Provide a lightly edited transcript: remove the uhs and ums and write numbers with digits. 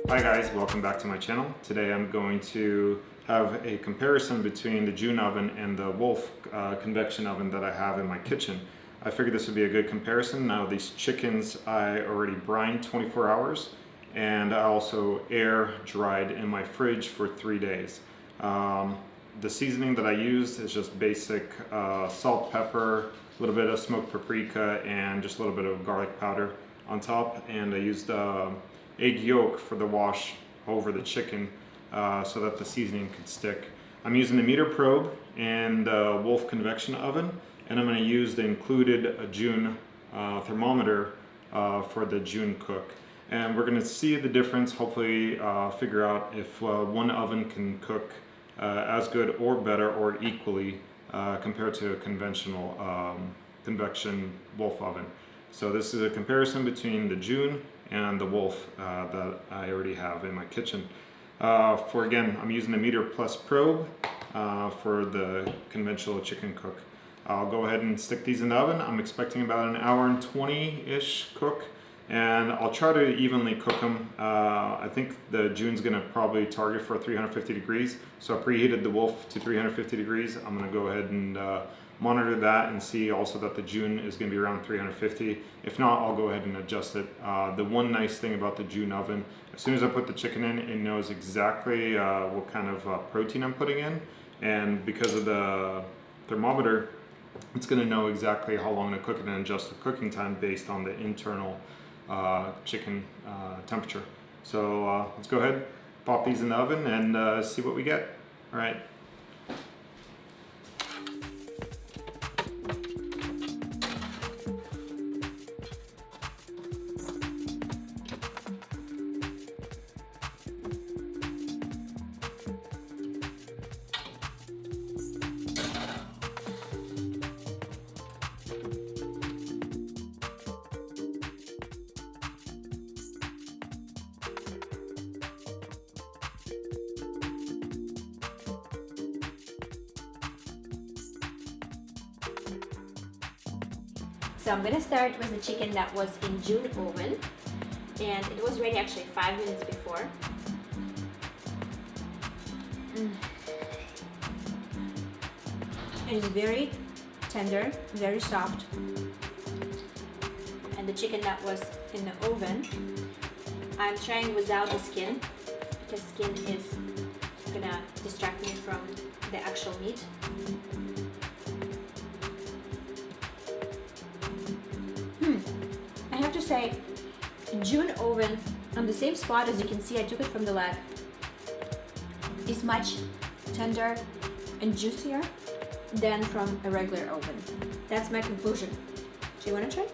Hi guys, welcome back to my channel. Today I'm going to have a comparison between the June oven and the Wolf convection oven that I have in my kitchen. I figured this would be a good comparison. Now these chickens I already brined 24 hours and I also air dried in my fridge for 3 days. The seasoning that I used is just basic salt, pepper, a little bit of smoked paprika, and just a little bit of garlic powder on top. And I used egg yolk for the wash over the chicken so that the seasoning could stick. I'm using the meter probe and the Wolf convection oven, and I'm going to use the included June thermometer for the June cook. And we're going to see the difference, hopefully figure out if one oven can cook as good or better or equally compared to a conventional convection Wolf oven. So this is a comparison between the June and the Wolf that I already have in my kitchen. Again, I'm using the meter plus probe for the conventional chicken cook. I'll go ahead and stick these in the oven. I'm expecting about an hour and 20-ish cook, and I'll try to evenly cook them. I think the June's gonna probably target for 350 degrees, so I preheated the Wolf to 350 degrees. I'm gonna go ahead and monitor that and see also that the June is going to be around 350. If not, I'll go ahead and adjust it. The one nice thing about the June oven, as soon as I put the chicken in, it knows exactly what kind of protein I'm putting in, and because of the thermometer, it's going to know exactly how long to cook it and adjust the cooking time based on the internal chicken temperature. So let's go ahead, pop these in the oven and see what we get. All right. So I'm gonna start with the chicken that was in June oven, and it was ready actually 5 minutes before. It is very tender, very soft. And the chicken that was in the oven, I'm trying without the skin, because skin is gonna distract me from the actual meat. I have to say, June oven, on the same spot as you can see, I took it from the leg, is much tender and juicier than from a regular oven. That's my conclusion. Do you want to try?